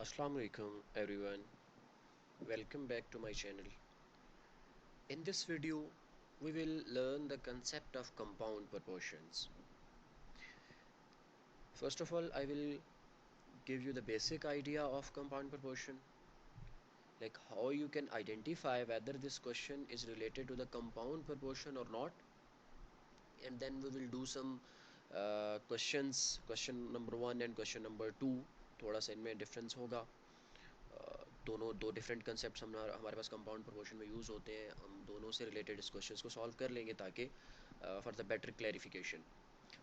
Assalamu alaikum everyone. Welcome back to my channel. In this video, we will learn the concept of compound proportions. First of all, I will give you the basic idea of compound proportion, like how you can identify whether this question is related to the compound proportion or not, and then we will do some questions, question number 1 and question number 2. थोड़ा सा इनमें difference होगा। दोनों दो different concept हमारे पास compound proportion में use होते हैं। हम दोनों से रिलेटेड इस क्वेश्चन को सॉल्व कर लेंगे ताकि फॉर द बेटर क्लैरिफिकेशन।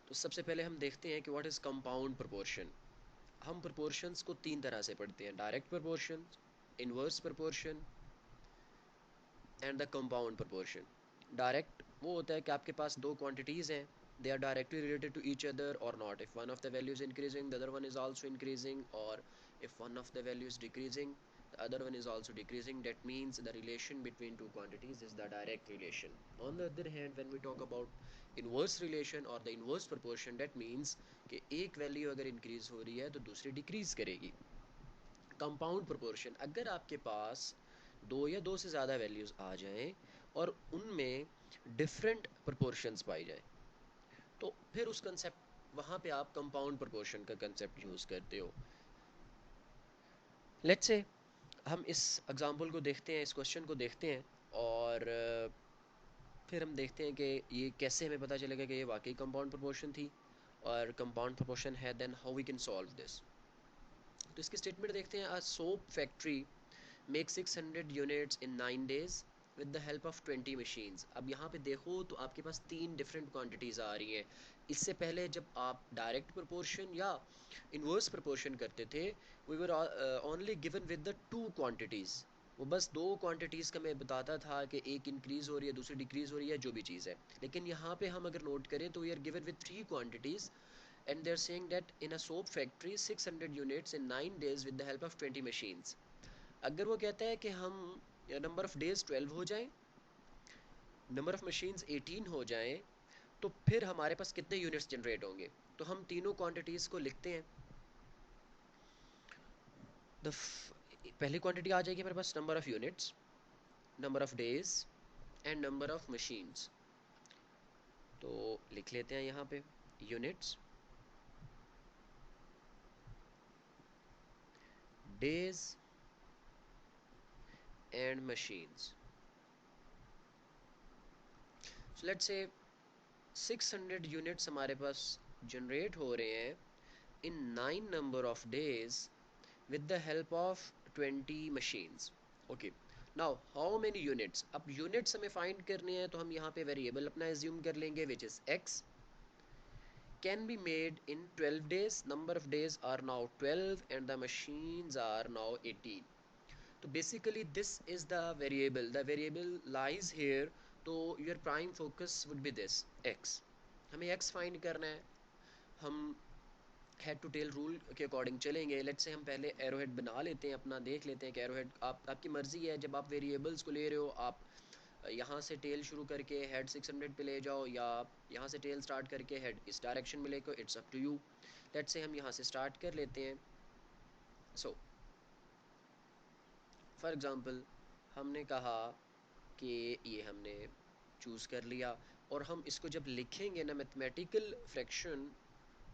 तो सबसे पहले हम देखते हैं कि व्हाट इज़ कंपाउंड प्रोपोर्शन। हम प्रोपोर्शंस को तीन तरह से पढ़ते हैं: direct proportion, inverse proportion and the compound proportion. Direct वो होता है कि आपके पास दो क्वांटिटीज़ हैं, they are directly related to each other or not. If one of the value is increasing, the other one is also increasing, or if one of the value is decreasing, the other one is also decreasing. That means the relation between two quantities is the direct relation. On the other hand, when we talk about inverse relation or the inverse proportion, that means कि एक value अगर increase हो रही है तो दूसरी decrease करेगी। Compound proportion, अगर आपके पास दो या दो से ज़्यादा वैल्यूज़ आ जाएं और उनमें डिफरेंट प्रोपोर्शंस पाई जाए, तो फिर उस कंसेप्ट वहाँ पे आप कंपाउंड प्रोपोर्शन का कंसेप्ट यूज़ करते हो। लेट्स से हम इस एग्जांपल को देखते हैं, इस क्वेश्चन को देखते हैं, और फिर हम देखते हैं कि ये कैसे हमें पता चलेगा कि ये वाकई कंपाउंड प्रोपोर्शन थी और कंपाउंड प्रोपोर्शन है, then how we can solve this. तो इसकी स्टेटमेंट देखते हैं। A soap factory make 600 units in 9 days with the help of 20 machines. अब यहाँ पे देखो तो आपके पास तीन डिफरेंट क्वांटिटीज़ आ रही हैं। इससे पहले जब आप डायरेक्ट प्रोपोर्शन या इन्वर्स प्रोपोर्शन करते थे, we were only given with the two quantities. वो बस दो क्वांटिटीज़ का मैं बताता था कि एक इंक्रीज़ हो रही है, दूसरी डिक्रीज़ हो रही है, जो भी चीज़ है। लेकिन यहाँ पे हम अगर नोट करें तो we are given with three quantities, and they're saying that in a soap factory 600 units in 9 days with the help of 20 machines। अगर वो कहता है कि हम नंबर ऑफ डेज 12 हो जाएं, नंबर ऑफ मशीन्स 18 हो जाएं, तो फिर हमारे पास कितने यूनिट्स जनरेट होंगे। तो हम तीनों क्वांटिटीज़ को लिखते हैं। पहली क्वांटिटी आ जाएगी हमारे पास number of units, number of days and number of machines. तो लिख लेते हैं यहाँ पे units, days and machines. So let's say 600 units हमारे पास जनरेट हो रहे हैं इन 9 number of days with the help of 20 machines। okay, now how many units। अब units हमें find करने हैं तो हम यहाँ पे variable अपना assume कर लेंगे which is x can be made in 12 days। number of days are now 12 and the machines are now 18। तो basically this is the variable lies here। तो your prime focus would be this x। हमें x find करना है। हम head to tell rule के according चलेंगे। Let's say हम पहले एरोहेड बना लेते हैं अपना, देख लेते हैं कि एरोहेड आपकी मर्ज़ी है। जब आप वेरिएबल्स को ले रहे हो, आप यहाँ से टेल शुरू करके हेड 600 पे ले जाओ, या यहाँ से टेल स्टार्ट करके हेड इस डायरेक्शन में लेकर, it's up to you. Let's say हम यहाँ से स्टार्ट कर लेते हैं। सो फॉर एग्ज़ाम्पल हमने कहा कि ये हमने चूज़ कर लिया, और हम इसको जब लिखेंगे ना मैथमेटिकल फ्रैक्शन,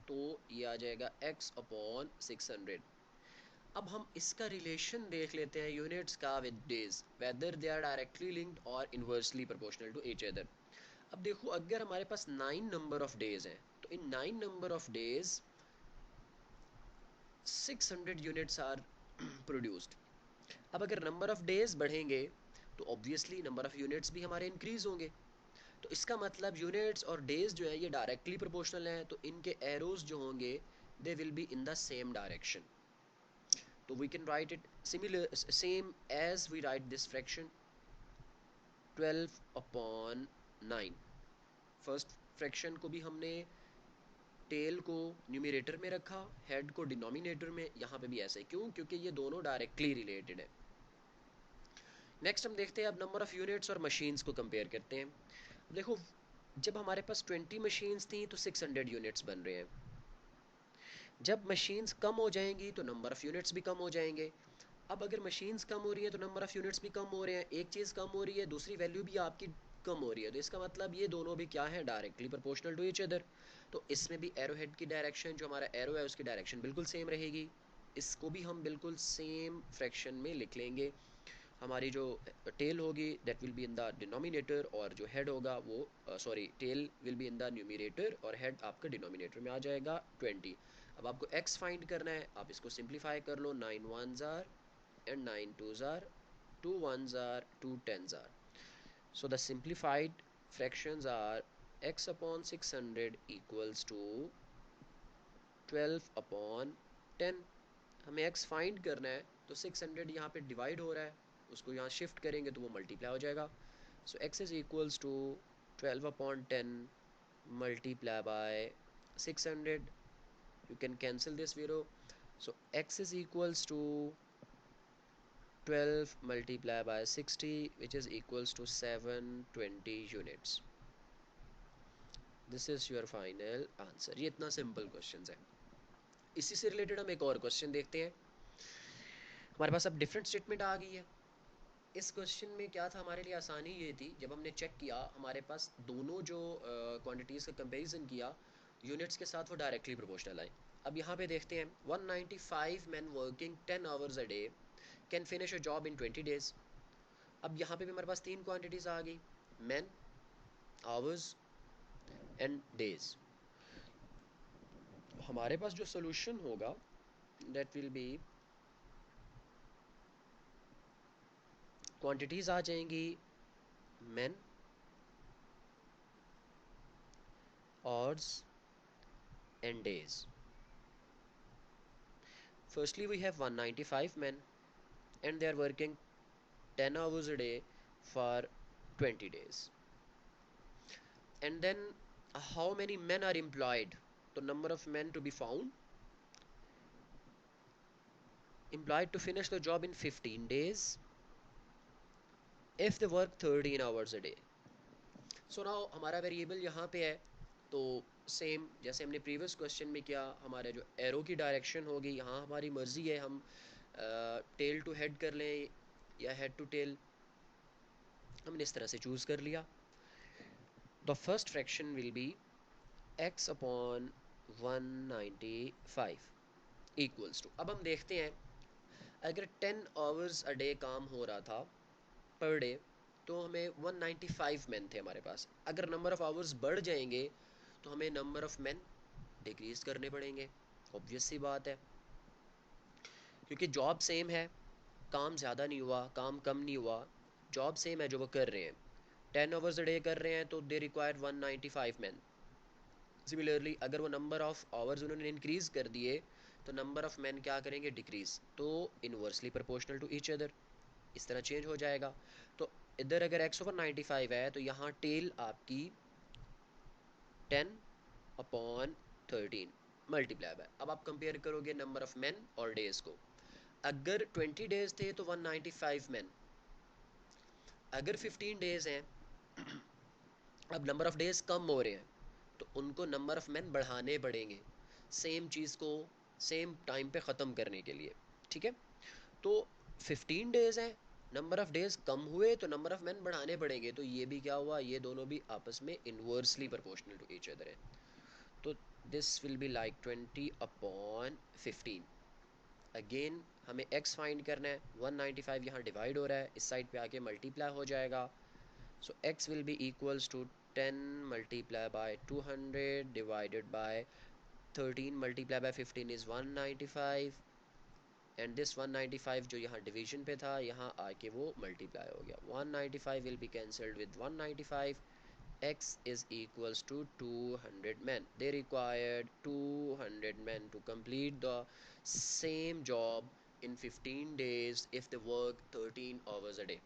तो ये आ जाएगा x अपॉन 600। अब हम इसका रिलेशन देख लेते हैं यूनिट्स का with days, whether they are directly linked और inversely proportional to each other. अब देखो, अगर हमारे पास 9 नंबर ऑफ डेज हैं तो in 9 number of days 600 units are produced. अब अगर नंबर ऑफ डेज बढ़ेंगे तो ऑब्वियसली नंबर ऑफ यूनिट्स भी हमारे इंक्रीज होंगे। तो इसका मतलब यूनिट्स और डेज जो है ये डायरेक्टली प्रोपोर्शनल हैं, तो इनके एरोज जो होंगे they will be in the same direction. तो we can write it similar same as we write this fraction 12 upon 9। First fraction को भी हमने टेल को न्यूमरेटर में रखा, हेड को डिनोमिनेटर में। यहाँ पे भी ऐसा ही, क्यों? क्योंकि ये दोनों डायरेक्टली रिलेटेड है। नेक्स्ट हम देखते हैं अब नंबर ऑफ़ यूनिट्स और मशीन्स को कंपेयर करते हैं। देखो, जब हमारे पास 20 मशीन्स थी तो 600 यूनिट्स बन रहे हैं। जब मशीन्स कम हो जाएंगी तो नंबर ऑफ़ यूनिट्स भी कम हो जाएंगे। अब अगर मशीन्स कम हो रही है तो नंबर ऑफ़ यूनिट्स भी कम हो रहे हैं, एक चीज़ कम हो रही है दूसरी वैल्यू भी आपकी कम हो रही है, तो इसका मतलब ये दोनों भी क्या है, directly proportional to each other. तो इसमें भी एरो हेड की डायरेक्शन, जो हमारा एरो है उसकी डायरेक्शन बिल्कुल सेम रहेगी। इसको भी हम बिल्कुल सेम फ्रैक्शन में लिख लेंगे। हमारी जो टेल होगी that will be in the denominator, और जो हेड होगा वो sorry tail will be in the numerator और हेड आपका डिनोमिनेटर में आ जाएगा 20। अब आपको x फाइंड करना है, आप इसको सिंप्लीफाई कर लो, 9 1s are and 9 2s are, 2 1s are, 2 10s are. So the simplified fractions are x upon 600 equals to 12 upon 10। हमें x फाइंड करना है, तो 600 यहाँ पे डिवाइड हो रहा है, उसको यहाँ शिफ्ट करेंगे तो वो मल्टीप्लाई हो जाएगा। So x is equals to 12 upon 10 multiply by 600। You can cancel this zero, so x is equals to 12 multiplied by 60 which is equals to 720 units। This is your final answer. ये इतना simple question है। इसी से related हम एक और question देखते हैं। हमारे पास अब डिफरेंट स्टेटमेंट आ गई है। इस क्वेश्चन में क्या था, हमारे लिए आसानी ये थी, जब हमने चेक किया हमारे पास दोनों जो क्वांटिटीज़ का कंपैरिजन किया यूनिट्स के साथ, वो डायरेक्टली प्रोपोर्शनल आए। अब यहाँ पे देखते हैं 195 men working 10 hours a day can finish a job in 20 days। अब यहाँ पे भी हमारे पास तीन क्वांटिटीज़ आ गई, men, hours एंड डेज। हमारे पास जो सोल्यूशन होगा दैट विल बी, क्वांटिटीज आ जाएंगी men, hours and days। Firstly we have 195 men and they are working 10 hours a day for 20 days। And then how many men are employed? The number of men to be found, employed to finish the job in 15 days if they work 13 hours a day। So now हमारा variable यहाँ पे है, तो same जैसे हमने previous question में किया, हमारे जो एरो की डायरेक्शन होगी, यहाँ हमारी मर्ज़ी है हम टेल टू हेड कर लें या हेड टू टेल, हमने इस तरह से चूज़ कर लिया। The first fraction will be x upon 195 equals to, अब हम देखते हैं अगर 10 आवर्स अ डे काम हो रहा था पर डे, तो हमें 195 मैन थे हमारे पास। अगर नंबर ऑफ़ आवर्स बढ़ जाएंगे तो हमें नंबर ऑफ़ मैन डिक्रीज़ करने पड़ेंगे, ऑब्वियस सी बात है, क्योंकि जॉब सेम है, काम ज़्यादा नहीं हुआ, काम कम नहीं हुआ, जॉब सेम है जो वो कर रहे हैं। 10 आवर्स अ डे कर रहे हैं तो दे रिक्वायर 195 मैन। सिमिलरली अगर वो नंबर ऑफ़ आवर्स उन्होंने इंक्रीज़ कर दिए तो नंबर ऑफ़ मैन क्या करेंगे, डिक्रीज़, तो inversely proportional to each other, इस तरह चेंज हो जाएगा। तो इधर अगर x ओवर 95 है तो यहाँ टेल आपकी 10 अपॉन 13 मल्टीप्लाई बाय, अब आप कंपेयर करोगे नंबर ऑफ मैन और डेज को। अगर 20 डेज थे तो 195 मैन, अगर 15 डेज हैं अब नंबर ऑफ डेज कम हो रहे हैं तो उनको नंबर ऑफ मैन बढ़ाने पड़ेंगे सेम चीज़ को सेम टाइम पे ख़त्म करने के लिए, ठीक है। तो 15 डेज हैं, नंबर ऑफ डेज कम हुए तो नंबर ऑफ मैन बढ़ाने पड़ेंगे, तो ये भी क्या हुआ, ये दोनों भी आपस में inversely proportional to each other है। तो this will be like 20 upon 15। Again हमें x फाइंड करना है, 195 यहाँ डिवाइड हो रहा है, इस साइड पे आके मल्टीप्लाई हो जाएगा। So x will be equals to 10 multiply by 200 divided by 13 multiply by 15 is 195, and this 195 जो यहाँ डिवीजन पे था यहाँ आके वो मल्टीप्लाई हो गया, 195 will be cancelled with 195, x is equals to 200 men। They required 200 men to complete the same job in 15 days if they work 13 hours a day।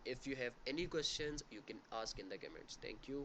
If you have any questions you can ask in the comments. Thank you।